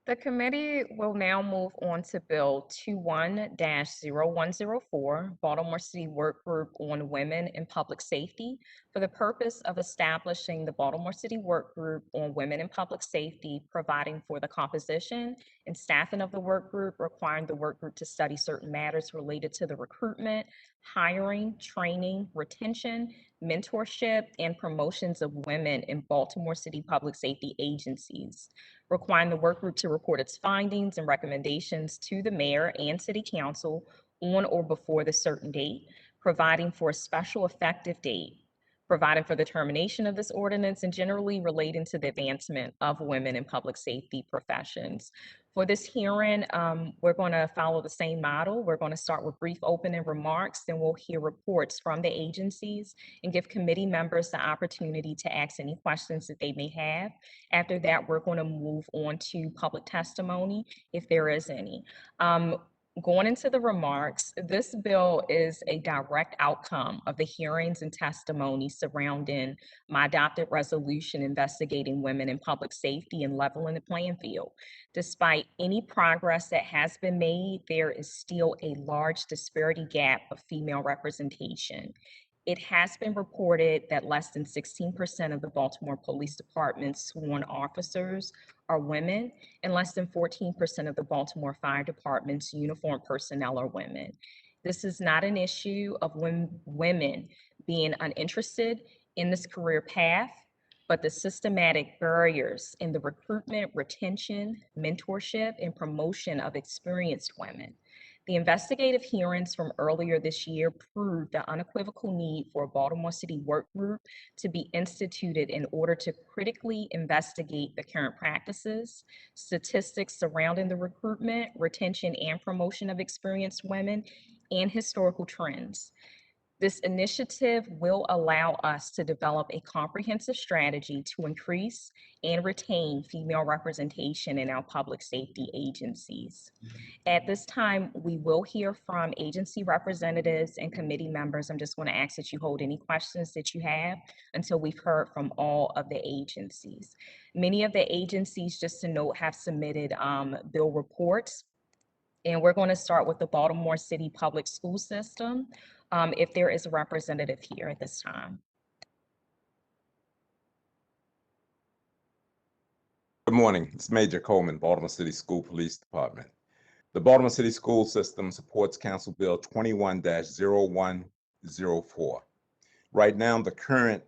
The committee will now move on to Bill 21-0104, Baltimore City Workgroup on Women in Public Safety, for the purpose of establishing the Baltimore City Workgroup on Women in Public Safety, providing for the composition and staffing of the workgroup, requiring the workgroup to study certain matters related to the recruitment, hiring, training, retention, mentorship, and promotions of women in Baltimore City public safety agencies, requiring the work group to report its findings and recommendations to the mayor and city council on or before the certain date, providing for a special effective date, providing for the termination of this ordinance, and generally relating to the advancement of women in public safety professions. For this hearing, we're going to follow the same model. We're going to start with brief opening remarks, then we'll hear reports from the agencies and give committee members the opportunity to ask any questions that they may have. After that, we're going to move on to public testimony, if there is any. Going into the remarks, this bill is a direct outcome of the hearings and testimony surrounding my adopted resolution investigating women in public safety and leveling the playing field. Despite any progress that has been made, there is still a large disparity gap of female representation. It has been reported that less than 16% of the Baltimore Police Department's sworn officers are women, and less than 14% of the Baltimore Fire Department's uniformed personnel are women. This is not an issue of women being uninterested in this career path, but the systematic barriers in the recruitment, retention, mentorship, and promotion of experienced women. The investigative hearings from earlier this year proved the unequivocal need for a Baltimore City work group to be instituted in order to critically investigate the current practices, statistics surrounding the recruitment, retention, and promotion of experienced women, and historical trends. This initiative will allow us to develop a comprehensive strategy to increase and retain female representation in our public safety agencies. At this time, we will hear from agency representatives and committee members. I'm just going to ask that you hold any questions that you have until we've heard from all of the agencies. Many of the agencies, just to note, have submitted bill reports. And we're going to start with the Baltimore City Public School System, if there is a representative here at this time. Good morning. It's Major Coleman, Baltimore City School Police Department. The Baltimore City School System supports Council Bill 21-0104. Right now, the current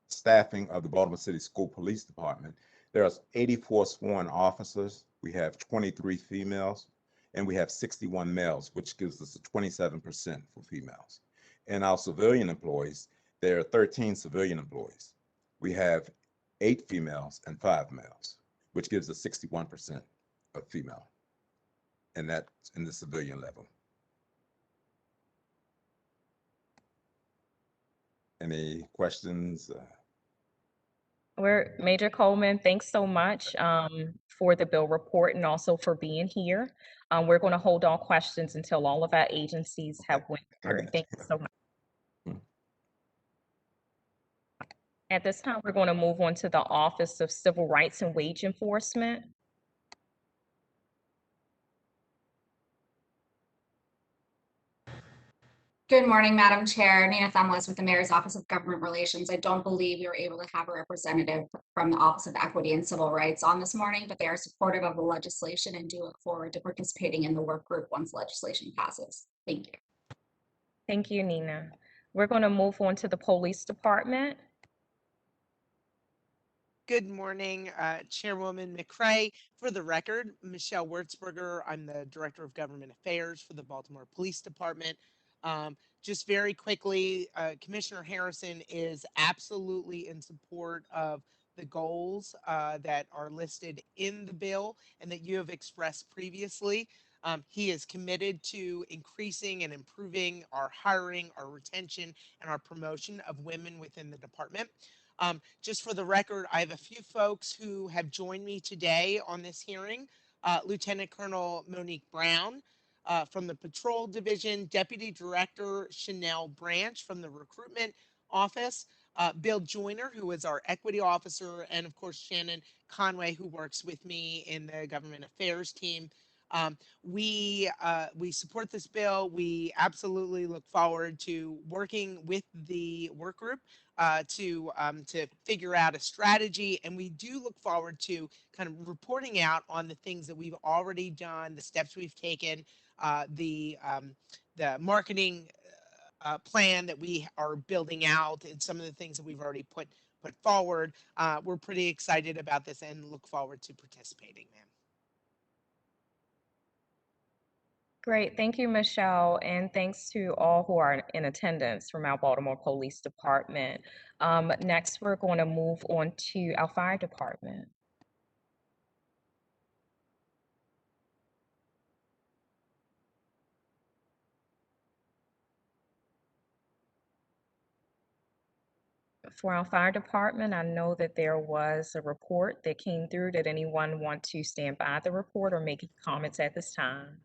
staffing of the Baltimore City School Police Department, there are 84 sworn officers. We have 23 females, and we have 61 males, which gives us a 27% for females. And our civilian employees, there are 13 civilian employees. We have 8 females and 5 males, which gives us 61% of female, and that's in the civilian level. Any questions? Major Coleman, thanks so much for the bill report and also for being here. We're going to hold all questions until all of our agencies have went through. Thank you so much. At this time, we're going to move on to the Office of Civil Rights and Wage Enforcement. Good morning, Madam Chair. Nina Thumlis with the Mayor's Office of Government Relations. I don't believe we were able to have a representative from the Office of Equity and Civil Rights on this morning, but they are supportive of the legislation and do look forward to participating in the work group once legislation passes. Thank you. Thank you, Nina. We're going to move on to the Police Department. Good morning, Chairwoman McCray. For the record, Michelle Wurtzberger. I'm the Director of Government Affairs for the Baltimore Police Department. Just very quickly, Commissioner Harrison is absolutely in support of the goals that are listed in the bill and that you have expressed previously. He is committed to increasing and improving our hiring, our retention, and our promotion of women within the department. Just for the record, I have a few folks who have joined me today on this hearing. Lieutenant Colonel Monique Brown from the Patrol Division, Deputy Director Chanel Branch from the Recruitment Office, Bill Joyner, who is our equity officer, and of course Shannon Conway, who works with me in the government affairs team. We support this bill. We absolutely look forward to working with the work group to figure out a strategy, and we do look forward to kind of reporting out on the things that we've already done, the steps we've taken, the marketing plan that we are building out, and some of the things that we've already put forward. We're pretty excited about this and look forward to participating, ma'am. Great. Thank you, Michelle. And thanks to all who are in attendance from our Baltimore Police Department. Next, we're going to move on to our fire department. For our fire department, I know that there was a report that came through. Did anyone want to stand by the report or make comments at this time?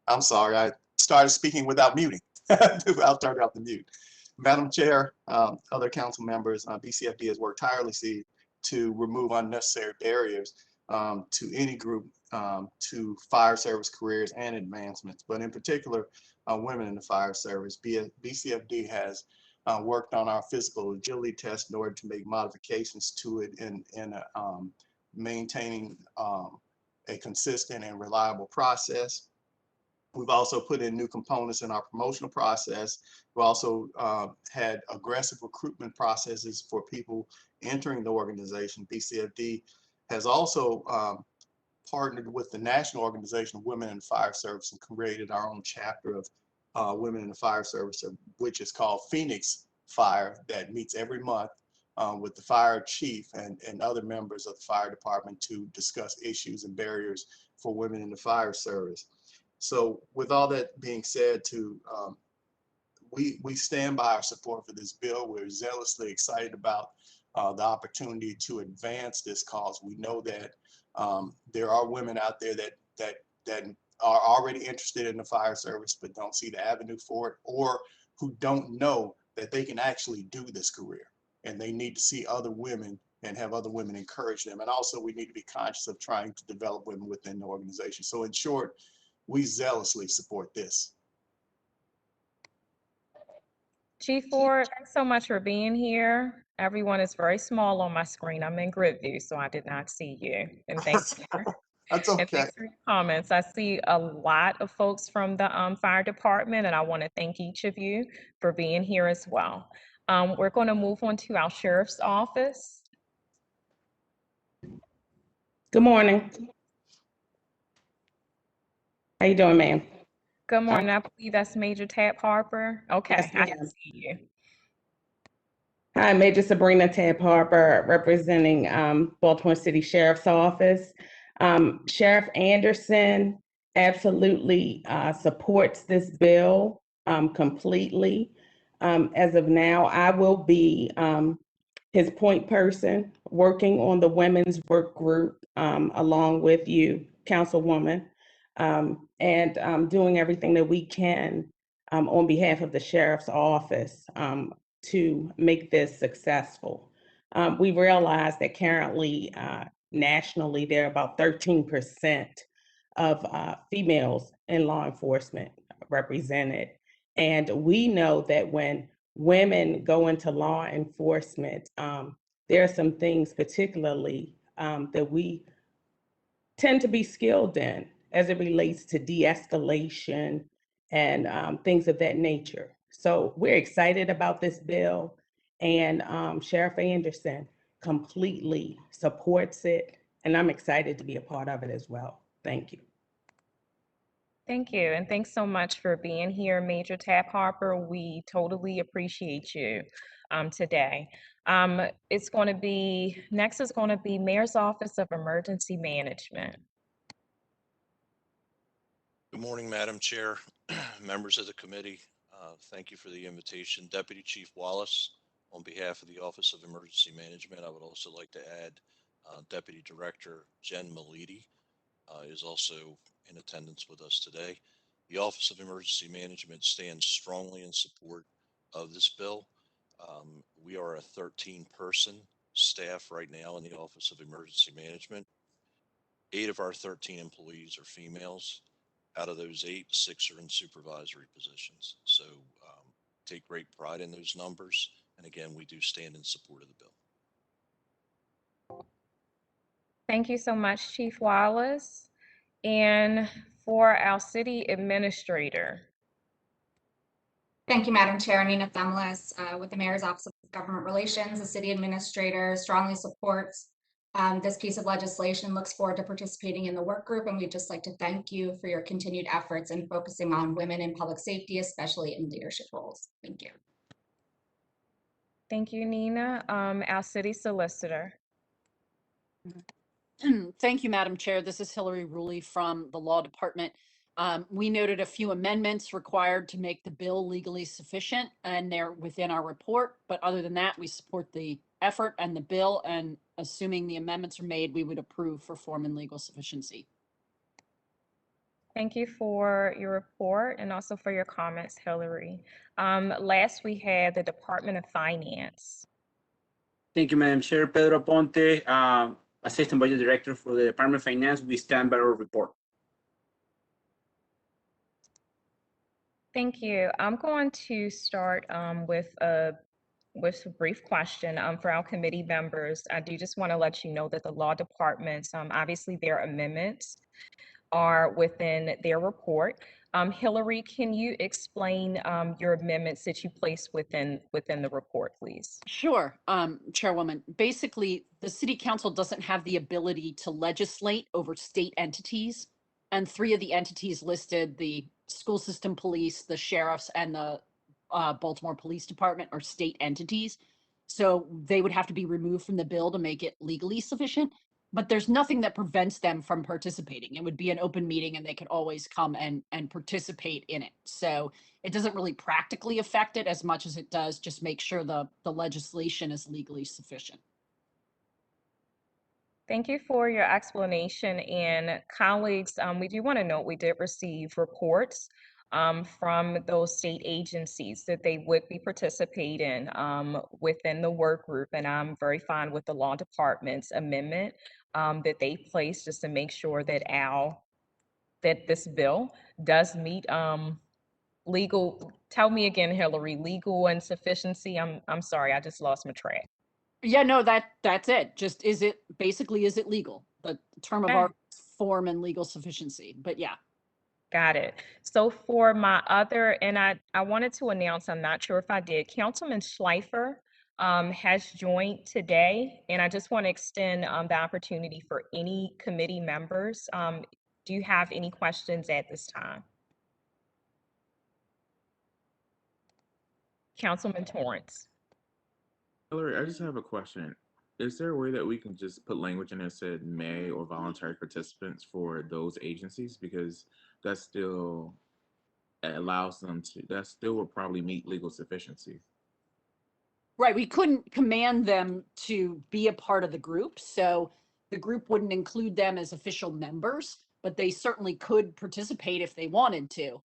I'm sorry, I started speaking without muting. I'll turn off the mute. Madam Chair, other council members, BCFD has worked tirelessly to remove unnecessary barriers to any group to fire service careers and advancements, but in particular, women in the fire service. BCFD has worked on our physical agility test in order to make modifications to it in maintaining a consistent and reliable process. We've also put in new components in our promotional process. We also had aggressive recruitment processes for people entering the organization. BCFD has also partnered with the National Organization of Women in the Fire Service and created our own chapter of Women in the Fire Service, which is called Phoenix Fire, that meets every month with the fire chief and other members of the fire department to discuss issues and barriers for women in the fire service. So with all that being said, we stand by our support for this bill. We're zealously excited about the opportunity to advance this cause. We know that there are women out there that are already interested in the fire service but don't see the avenue for it, or who don't know that they can actually do this career, and they need to see other women and have other women encourage them. And also we need to be conscious of trying to develop women within the organization. So in short, we zealously support this. Chief Ford, thanks so much for being here. Everyone is very small on my screen. I'm in grid view, so I did not see you. And thanks That's and okay. thanks for your comments. I see a lot of folks from the fire department, and I want to thank each of you for being here as well. We're going to move on to our sheriff's office. Good morning. How you doing, ma'am? Good morning. I believe that's Major Tab Harper. Okay, Yes, I can ma'am. see you. Hi, Major Sabrina Tab Harper, representing Baltimore City Sheriff's Office. Sheriff Anderson absolutely supports this bill completely. As of now, I will be his point person working on the women's work group along with you, Councilwoman, and doing everything that we can on behalf of the Sheriff's Office to make this successful. We realize that currently, nationally, there are about 13% of females in law enforcement represented. And we know that when women go into law enforcement, there are some things particularly that we tend to be skilled in as it relates to de-escalation and things of that nature. So we're excited about this bill, and Sheriff Anderson completely supports it, and I'm excited to be a part of it as well. Thank you. Thank you, and thanks so much for being here, Major Tab Harper. We totally appreciate you today. It's going to be, next is going to be Mayor's Office of Emergency Management. Good morning, Madam Chair, members of the committee. Thank you for the invitation. Deputy Chief Wallace, on behalf of the Office of Emergency Management, I would also like to add Deputy Director Jen Malidi is also in attendance with us today. The Office of Emergency Management stands strongly in support of this bill. We are a 13-person staff right now in the Office of Emergency Management. 8 of our 13 employees are females. Out of those 8, 6 are in supervisory positions. So take great pride in those numbers. And again, we do stand in support of the bill. Thank you so much, Chief Wallace. And for our city administrator. Thank you, Madam Chair. Nina Themlis, with the Mayor's Office of Government Relations. The city administrator strongly supports this piece of legislation, looks forward to participating in the work group, and we'd just like to thank you for your continued efforts in focusing on women in public safety, especially in leadership roles. Thank you. Thank you, Nina. Our city solicitor. Thank you, Madam Chair. This is Hillary Ruley from the Law Department. We noted a few amendments required to make the bill legally sufficient, and they're within our report. But other than that, we support the effort and the bill, and assuming the amendments are made, we would approve for form and legal sufficiency. Thank you for your report and also for your comments, Hillary. Last, we had the Department of Finance. Thank you, Madam Chair. Pedro Ponte, Assistant Budget Director for the Department of Finance. We stand by our report. Thank you. I'm going to start with a brief question for our committee members. I do just want to let you know that the law departments, obviously their amendments are within their report. Hillary, can you explain your amendments that you placed within the report, please? Sure, Chairwoman. Basically, the City Council doesn't have the ability to legislate over state entities. And 3 of the entities listed, the school system police, the sheriffs, and the Baltimore Police Department, are state entities. So they would have to be removed from the bill to make it legally sufficient. But there's nothing that prevents them from participating. It would be an open meeting and they could always come and participate in it. So it doesn't really practically affect it as much as it does just make sure the legislation is legally sufficient. Thank you for your explanation. And colleagues, we do want to note we did receive reports from those state agencies that they would be participating within the work group. And I'm very fine with the law department's amendment that they placed just to make sure that this bill does meet legal, tell me again, Hillary, legal and sufficiency. I'm sorry, I just lost my track. Yeah, no, that's it. Just is it legal? The term of Okay. art, form, and legal sufficiency. But yeah. Got it. So for my other, and I wanted to announce, I'm not sure if I did, Councilman Schleifer has joined today, and I just want to extend the opportunity for any committee members. Do you have any questions at this time? Councilman Torrance. Hillary, I just have a question. Is there a way that we can just put language in that said may or voluntary participants for those agencies? Because that still allows them to, that still will probably meet legal sufficiency. Right, we couldn't command them to be a part of the group, so the group wouldn't include them as official members, but they certainly could participate if they wanted to.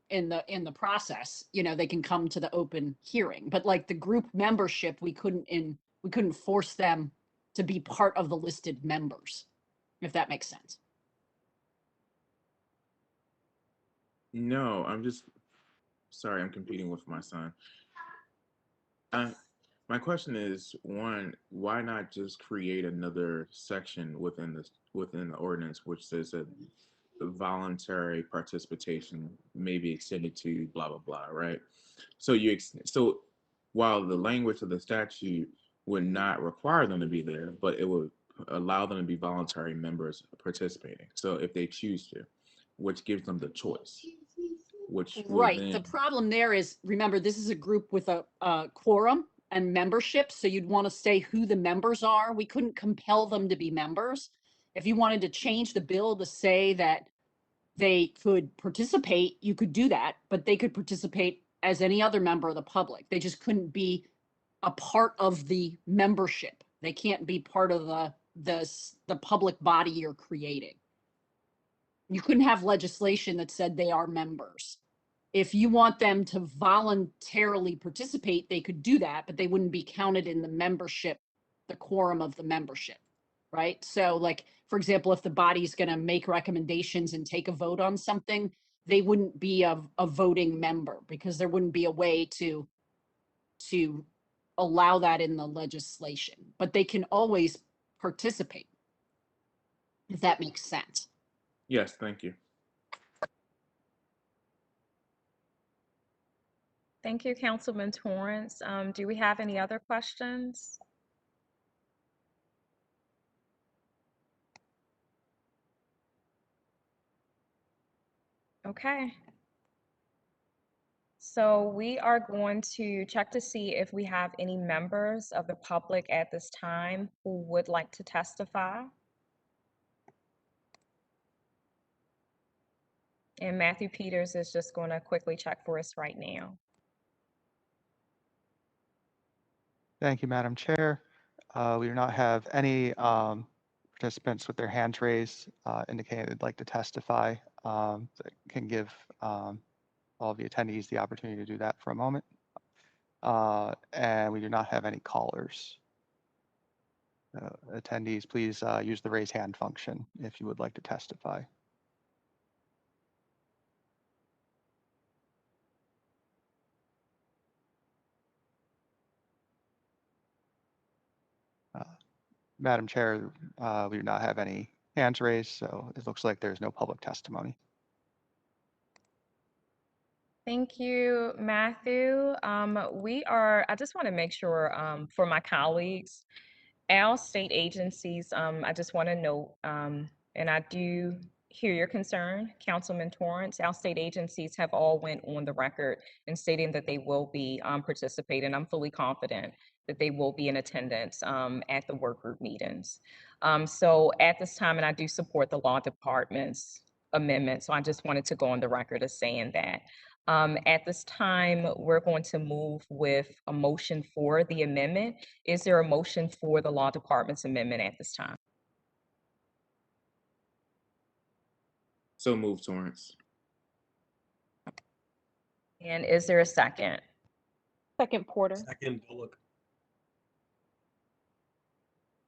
In the process, you know, they can come to the open hearing, but like the group membership, we couldn't force them to be part of the listed members, if that makes sense. No, I'm just, sorry, I'm competing with my son. My question is, one, why not just create another section within the ordinance which says that voluntary participation may be extended to blah blah blah, right? So so while the language of the statute would not require them to be there, but it would allow them to be voluntary members participating. So if they choose to, which gives them the choice. Which Right. then, The problem there is, remember, this is a group with a quorum and membership, so you'd want to say who the members are. We couldn't compel them to be members. If you wanted to change the bill to say that they could participate, you could do that, but they could participate as any other member of the public. They just couldn't be a part of the membership. They can't be part of the public body you're creating. You couldn't have legislation that said they are members. If you want them to voluntarily participate, they could do that, but they wouldn't be counted in the membership, the quorum of the membership, right? So like, for example, if the body's going to make recommendations and take a vote on something, they wouldn't be a voting member because there wouldn't be a way to allow that in the legislation, but they can always participate, if that makes sense. Yes, thank you. Thank you, Councilman Torrance. Do we have any other questions? Okay. So we are going to check to see if we have any members of the public at this time who would like to testify. And Matthew Peters is just going to quickly check for us right now. Thank you, Madam Chair. We do not have any participants with their hands raised indicating they'd like to testify. That can give all of the attendees the opportunity to do that for a moment. And we do not have any callers. Attendees, please use the raise hand function if you would like to testify. Madam Chair, we do not have any hands raised, so it looks like there's no public testimony. Thank you, Matthew. I just want to make sure for my colleagues, our state agencies, I just want to note, and I do hear your concern, Councilman Torrance. Our state agencies have all went on the record in stating that they will be participating. I'm fully confident that they will be in attendance at the work group meetings. So at this time, and I do support the law department's amendment, so I just wanted to go on the record as saying that. At this time, we're going to move with a motion for the amendment. Is there a motion for the law department's amendment at this time? So move, Torrance. And is there a second? Second, Porter. Second, Bullock.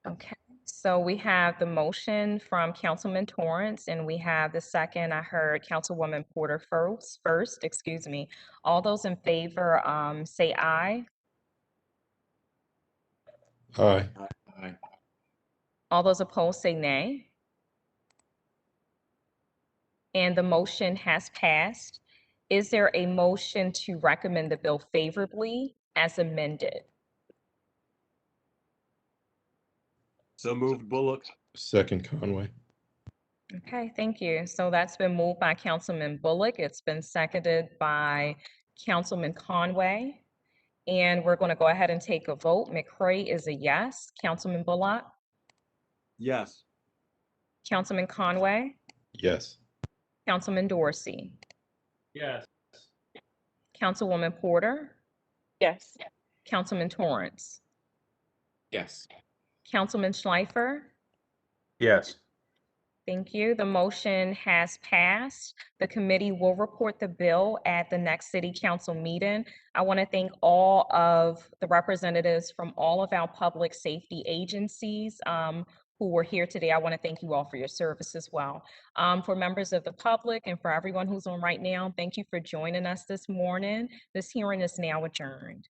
Okay, so we have the motion from Councilman Torrance and we have the second. I heard Councilwoman Porter first, excuse me. All those in favor say aye. Aye. Aye. All those opposed say nay. And the motion has passed. Is there a motion to recommend the bill favorably as amended? So moved, Bullock. Second, Conway. Okay, thank you. So that's been moved by Councilman Bullock. It's been seconded by Councilman Conway. And we're going to go ahead and take a vote. McCray is a yes. Councilman Bullock? Yes. Councilman Conway? Yes. Councilman Dorsey? Yes. Councilwoman Porter? Yes. Councilman Torrance? Yes. Councilman Schleifer? Yes. Thank you. The motion has passed. The committee will report the bill at the next city council meeting. I want to thank all of the representatives from all of our public safety agencies who were here today. I want to thank you all for your service as well. For members of the public and for everyone who's on right now, thank you for joining us this morning. This hearing is now adjourned.